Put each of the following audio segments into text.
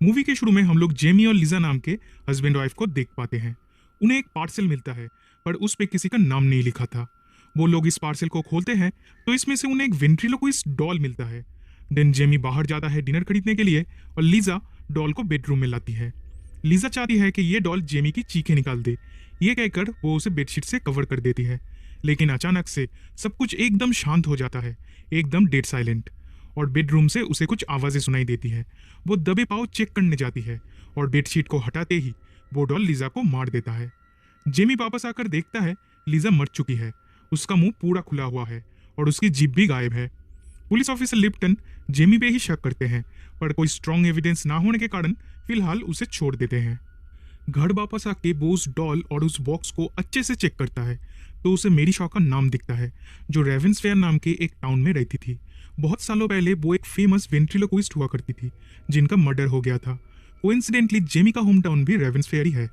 Movie के शुरू में हम लोग जेमी और लिजा नाम के हस्बैंड वाइफ को देख पाते हैं। उन्हें एक पार्सल मिलता है, पर उस पे किसी का नाम नहीं लिखा था। वो लोग इस पार्सल को खोलते हैं तो इसमें से उन्हें एक वेंट्रिलोक्विस्ट डॉल मिलता है। देन जेमी बाहर जाता है डिनर खरीदने के लिए और लिजा डॉल को बेडरूम में लाती है। लिजा चाहती है कि ये डॉल जेमी की चीखें निकाल दे। ये कहकर वो उसे बेडशीट से कवर कर देती है, लेकिन अचानक से सब कुछ एकदम शांत हो जाता है, एकदम डेड साइलेंट। और बेडरूम से उसे कुछ आवाजें सुनाई देती है। वो दबे पाँव चेक करने जाती है और बेडशीट को हटाते ही वो डॉल लिजा को मार देता है। जेमी वापस आकर देखता है लिजा मर चुकी है। उसका मुंह पूरा खुला हुआ है और उसकी जीभ भी गायब है। पुलिस ऑफिसर लिप्टन जेमी पे ही शक करते हैं, पर कोई स्ट्रॉन्ग एविडेंस ना होने के कारण फिलहाल उसे छोड़ देते हैं। घर वापस आके वो उस डॉल और उस बॉक्स को अच्छे से चेक करता है तो उसे मेरी शॉ का नाम दिखता है, जो रेवेंसफेयर नाम के एक टाउन में रहती थी। बहुत सालों पहले वो एक फेमस वेंट्रिलोक्विस्ट हुआ करती थी जिनका मर्डर हो गया था। कोइंसिडेंटली जेमी का होम टाउन भी रेवेंसफेयर ही है।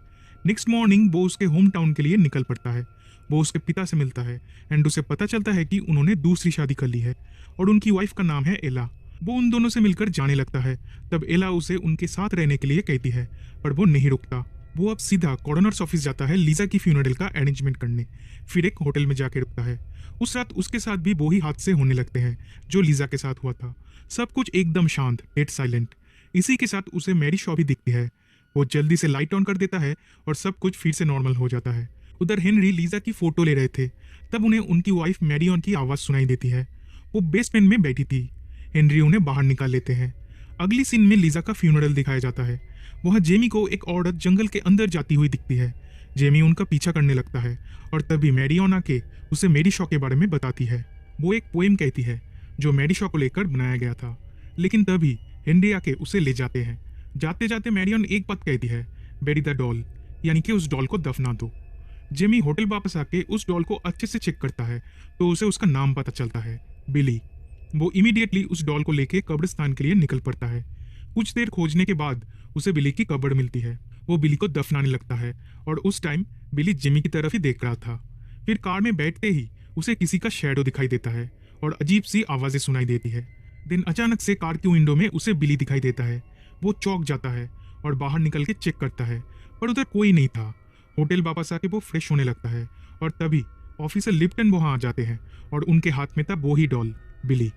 नेक्स्ट मॉर्निंग वो उसके होम टाउन के लिए निकल पड़ता है। वो उसके पिता से मिलता है एंड उसे पता चलता है कि उन्होंने दूसरी शादी कर ली है और उनकी वाइफ का नाम है एला। वो उन दोनों से मिलकर जाने लगता है। तब एला उसे उनके साथ रहने के लिए कहती है, पर वो नहीं रुकता। वो अब सीधा कॉरोनर्स ऑफिस जाता है लीजा की फ्यूनरल का अरेंजमेंट करने। फिर एक होटल में जाके रुकता है। उस रात उसके साथ भी वो ही हादसे होने लगते हैं जो लीजा के साथ हुआ था। सब कुछ एकदम शांत, डेड साइलेंट। इसी के साथ उसे मैरी शॉ भी दिखती है। वो जल्दी से लाइट ऑन कर देता है और सब कुछ फिर से नॉर्मल हो जाता है। उधर हेनरी लीजा की फोटो ले रहे थे, तब उन्हें उनकी वाइफ मैरियन की आवाज सुनाई देती है। वो बेसमेंट में बैठी थी। हेनरी उन्हें बाहर निकाल लेते हैं। अगली सीन में लीजा का फ्यूनरल दिखाया जाता है। वहां जेमी को एक औरत जंगल के अंदर जाती हुई दिखती है। जेमी उनका पीछा करने लगता है और तभी मैरियन आके उसे मेरी शॉ के बारे में बताती है। वो एक पोएम कहती है जो मेरी शॉ को लेकर बनाया गया था, लेकिन तभी हेनरी आके उसे ले जाते हैं। जाते जाते मैरियन एक बात कहती है, बेरी द डॉल, यानी कि उस डॉल को दफना दो। जेमी होटल वापस आके उस डॉल को अच्छे से चेक करता है तो उसे उसका नाम पता चलता है, बिली। वो इमीडिएटली उस डॉल को लेके कब्रिस्तान के लिए निकल पड़ता है। कुछ देर खोजने के बाद उसे बिली की कब्र मिलती है। वो बिली को दफनाने लगता है और उस टाइम बिली जेमी की तरफ ही देख रहा था। फिर कार में बैठते ही उसे किसी का शैडो दिखाई देता है और अजीब सी आवाजें सुनाई देती है। दिन अचानक से कार की विंडो में उसे बिली दिखाई देता है। वो चौंक जाता है और बाहर निकल के चेक करता है, पर उधर कोई नहीं था। होटल वापस आके वो फ्रेश होने लगता है और तभी ऑफिसर लिप्टन वहां आ जाते हैं और उनके हाथ में था वो ही डॉल, बिली।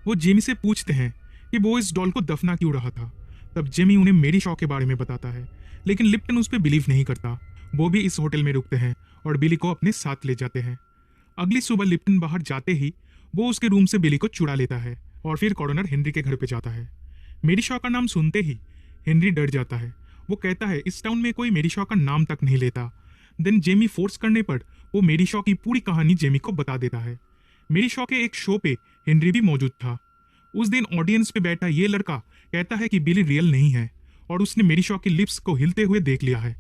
वो जेमी से पूछते हैं कि वो इस डॉल को दफना क्यों रहा था। तब जेमी उन्हें मेरी शॉ के बारे में बताता है, लेकिन लिप्टन उस पर बिलीव नहीं करता। वो भी इस होटल में रुकते हैं और बिली को अपने साथ ले जाते हैं। अगली सुबह लिप्टन बाहर जाते ही वो उसके रूम से बिली को चुरा लेता है और फिर कॉर्नर हेनरी के घर पे जाता है। मेरी शॉ का नाम सुनते ही हेनरी डर जाता है। वो कहता है इस टाउन में कोई मेरी शॉ का नाम तक नहीं लेता। देन जेमी फोर्स करने पर वो मेरी शॉ की पूरी कहानी जेमी को बता देता है। मेरी शॉ के एक शो पे हेनरी भी मौजूद था। उस दिन ऑडियंस पे बैठा ये लड़का कहता है कि बिली रियल नहीं है और उसने मेरी शॉ की लिप्स को हिलते हुए देख लिया है।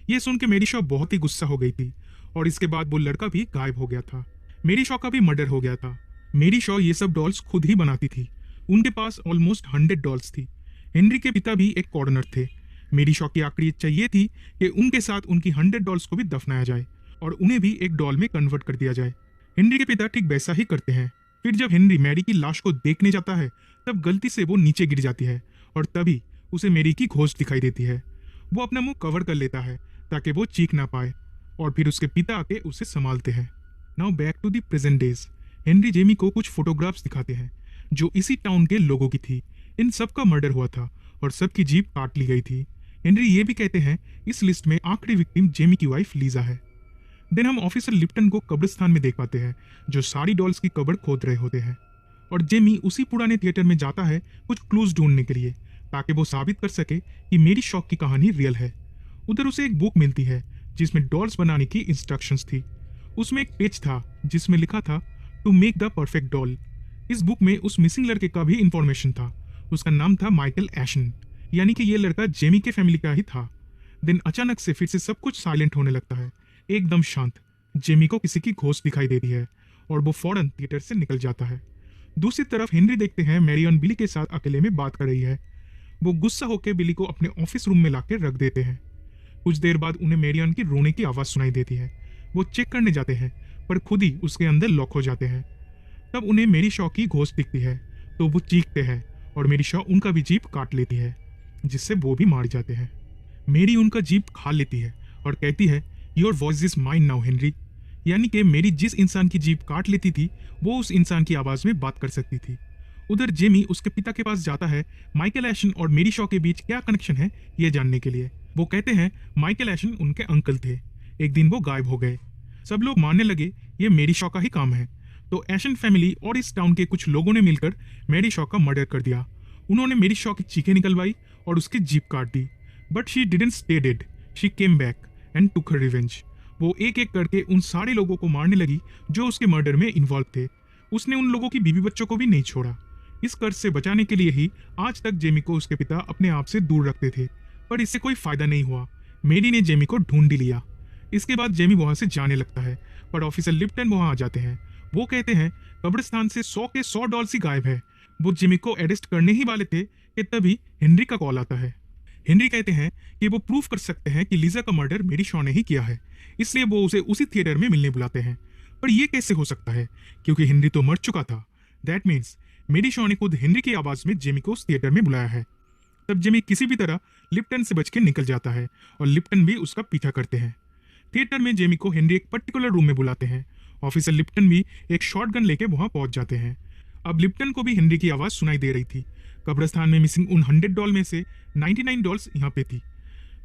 ये सुन के मेरी शॉ बहुत ही गुस्सा हो गई थी और इसके बाद वो लड़का भी गायब हो गया था। मेरी शॉ का भी मर्डर हो गया था। मेरी शॉ ये सब डॉल्स खुद ही बनाती थी। उनके पास ऑलमोस्ट 100 डॉल्स थी। हेनरी के पिता भी एक कॉर्नर थे। मेरी शॉ की आखिरी इच्छा ये थी कि उनके साथ उनकी 100 डॉल्स को भी दफनाया जाए और उन्हें भी एक डॉल में कन्वर्ट कर दिया जाए। हेनरी के पिता ठीक वैसा ही करते हैं। फिर जब हेनरी मैरी की लाश को देखने जाता है तब गलती से वो नीचे गिर जाती है और तभी उसे मैरी की घोस्ट दिखाई देती है। वो अपना मुंह कवर कर लेता है ताकि वो चीख ना पाए और फिर उसके पिता आके उसे संभालते हैं। Now back to the present days. Henry Jamie को कुछ फोटोग्राफ्स दिखाते हैं जो इसी टाउन के लोगों की थी। इन सब का मर्डर हुआ था और सबकी जीभ काट ली गई थी। हेनरी ये भी कहते हैं इस लिस्ट में आखिरी विक्टिम जेमी की वाइफ लीजा है। देन हम ऑफिसर लिप्टन को कब्रिस्तान में देख पाते हैं जो सारी डॉल्स की कब्र खोद रहे होते हैं और जेमी उसी पुराने थिएटर में जाता है कुछ क्लूज ढूंढने के लिए ताकि वो साबित कर सके कि मेरी शॉ की कहानी रियल है। उधर उसे एक बुक मिलती है जिसमें डॉल्स बनाने की इंस्ट्रक्शंस थी। उसमें एक पेज था जिसमें लिखा था to make the perfect doll. इस बुक में उस मिसिंग लड़के का भी इंफॉर्मेशन था। उसका नाम था माइकल एशन, यानी कि ये लड़का जेमी के फैमिली का ही था। दिन अचानक से फिर से सब कुछ साइलेंट होने लगता है, एकदम शांत। जेमी को किसी की घोस्ट दिखाई देती है और वो फौरन थिएटर से निकल जाता है। दूसरी तरफ हेनरी देखते हैं मैरियन बिली के साथ अकेले में बात कर रही है। वो गुस्सा होकर बिली को अपने ऑफिस रूम में लाकर रख देते हैं। कुछ देर बाद उन्हें मैरियन की रोने की आवाज सुनाई देती है। वो चेक करने जाते हैं पर खुद ही उसके अंदर लॉक हो जाते हैं। तब उन्हें मेरी शॉ की घोस्ट दिखती है तो वो चीखते हैं और मेरी शॉ उनका भी जीभ काट लेती है। जिससे वो भी मार जाते हैं। मेरी उनका जीप खा लेती है और कहती है, your voice is mine now Henry. यानी कि मेरी जिस इंसान की जीप काट लेती थी वो उस इंसान की आवाज़ में बात कर सकती थी। उधर जेमी उसके पिता के पास जाता है माइकल एशन और मेरी शॉ के बीच क्या कनेक्शन है ये जानने के लिए। वो कहते हैं माइकल एशन उनके अंकल थे, एक दिन वो गायब हो गए। सब लोग मानने लगे ये मेरी शॉ का ही काम है। तो एशन फैमिली और इस टाउन के कुछ लोगों ने मिलकर मेरी शॉ का मर्डर कर दिया। उन्होंने मेरी शॉ की चीखें निकलवाई और उसकी जीप काट दी। But she didn't stay dead, she came back and took her revenge. वो एक एक करके उन सारे लोगों को मारने लगी जो उसके मर्डर में इन्वॉल्व थे। उसने उन लोगों की बीवी बच्चों को भी नहीं छोड़ा। इस कर्ज से बचाने के लिए ही आज तक जेमी को उसके पिता अपने आप से दूर रखते थे, पर इससे कोई फायदा नहीं हुआ। मेरी ने जेमी को ढूंढ ही लिया। इसके बाद जेमी वहां से जाने लगता है, पर ऑफिसर लिप्टन वहां आ जाते हैं। वो कहते हैं कब्रिस्तान से 100 के 100 डॉलर्स ही गायब है। वो जेमी को अरेस्ट करने ही वाले थे कि तभी हेनरी का कॉल आता है। हेनरी कहते हैं कि वो प्रूव कर सकते हैं कि लीजा का मर्डर मेरी शॉ ने ही किया है, इसलिए वो उसे उसी थिएटर में मिलने बुलाते हैं। पर यह कैसे हो सकता है, क्योंकि हेनरी तो मर चुका था। दैट मीन्स मेरी शॉ ने खुद हेनरी की आवाज में जेमी को उस थिएटर में बुलाया है। तब जेमी किसी भी तरह लिप्टन से बच के निकल जाता है और लिप्टन भी उसका पीछा करते हैं। थिएटर में जेमी को हेनरी एक पर्टिकुलर रूम में बुलाते हैं। ऑफिसर लिप्टन भी एक शॉटगन लेके वहां पहुंच जाते हैं। अब लिप्टन को भी हेनरी की आवाज सुनाई दे रही थी। कब्रिस्तान में मिसिंग उन 100 डॉलर में से 99 डॉलर्स यहाँ पे थी।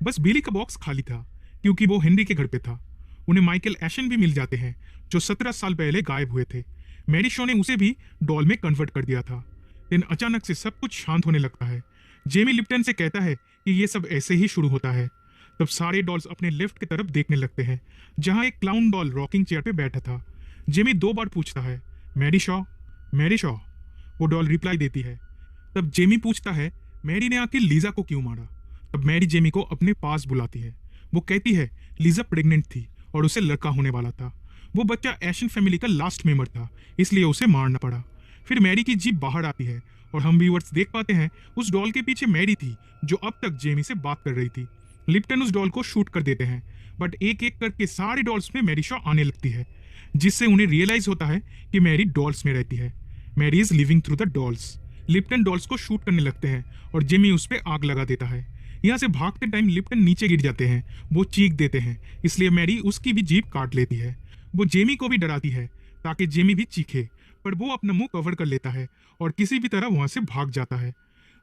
बस बिली का बॉक्स खाली था, क्योंकि वो हेनरी के घर पे था। उन्हें माइकल एशन भी मिल जाते हैं, जो 17 साल पहले गायब हुए थे। मेरी शॉ ने उसे भी डॉल में कन्वर्ट कर दिया था। लेकिन अचानक से सब कुछ शांत होने लगता है। जेमी लिप्टन से कहता है कि ये सब ऐसे ही शुरू होता है। तब सारे डॉल्स अपने लेफ्ट की तरफ देखने लगते हैं, जहां एक क्लाउन डॉल रॉकिंग चेयर पे बैठा था। जेमी 2 बार पूछता है, मैरी शॉ, मैरी शॉ। वो डॉल रिप्लाई देती है। तब जेमी पूछता है, मैरी ने आके लीजा को क्यों मारा। तब मैरी जेमी को अपने पास बुलाती है। वो कहती है लीजा प्रेग्नेंट थी और उसे लड़का होने वाला था। वो बच्चा एशन फैमिली का लास्ट मेंबर था, इसलिए उसे मारना पड़ा। फिर मैरी की जीप बाहर आती है और हम व्यूअर्स देख पाते हैं उस डॉल के पीछे मैरी थी, जो अब तक जेमी से बात कर रही थी। लिप्टन उस डॉल को शूट कर देते हैं, बट एक एक करके सारे डॉल्स में मैरी शॉ आने लगती है, जिससे उन्हें रियलाइज होता है कि मैरी डॉल्स में रहती है। Mary is living through the dolls. Lipton dolls को शूट करने लगते हैं और जेमी उस पर आग लगा देता है। यहाँ से भागते टाइम लिप्टन नीचे गिर जाते हैं। वो चीख देते हैं, इसलिए मैरी उसकी भी जीप काट लेती है। वो जेमी को भी डराती है ताकि जेमी भी चीखे, पर वो अपना मुंह कवर कर लेता है और किसी भी तरह वहां से भाग जाता है।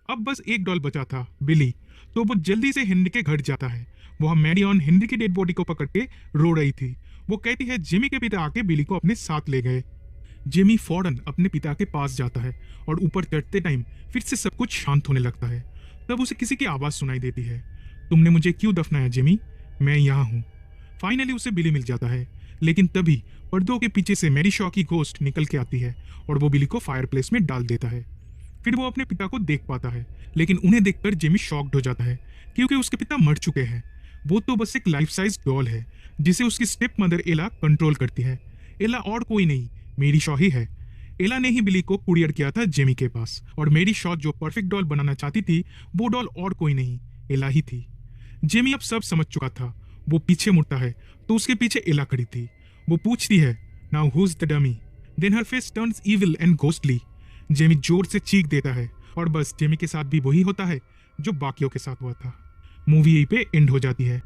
अब बस एक डॉल बचा था, बिली। तो वो जल्दी से हेनरी के घर जाता है। वहां मैरी ऑन हेनरी की डेड बॉडी को पकड़ के रो रही थी। वो कहती है जेमी के पिता आके बिली को अपने साथ ले गए। जेमी फौरन अपने पिता के पास जाता है और ऊपर चढ़ते टाइम फिर से सब कुछ शांत होने लगता है। तब उसे किसी की आवाज सुनाई देती है, तुमने मुझे क्यों दफनाया जेमी, मैं यहाँ हूँ। फाइनली उसे बिली मिल जाता है, लेकिन तभी पर्दों के पीछे से मैरी शॉ की घोस्ट निकल के आती है और वो बिली को फायरप्लेस में डाल देता है। फिर वो अपने पिता को देख पाता है, लेकिन उन्हें देखकर जेमी शॉक्ड हो जाता है, क्योंकि उसके पिता मर चुके हैं। वो तो बस एक लाइफ साइज डॉल है जिसे उसकी स्टेप मदर एला कंट्रोल करती है। एला और कोई नहीं, मेरी शॉ ही है। एला ने ही बिली को कुरियर किया था जेमी के पास, और मेरी शॉ जो परफेक्ट डॉल बनाना चाहती थी वो डॉल और कोई नहीं, एला ही थी। जेमी अब सब समझ चुका था। वो पीछे मुड़ता है तो उसके पीछे एला खड़ी थी। वो पूछती है, now who is the dummy. Then her face turns evil and ghostly. Jamie जोर से चीख देता है और बस जेमी के साथ भी वही होता है जो बाकियों के साथ हुआ था। मूवी यहीं पे एंड हो जाती है।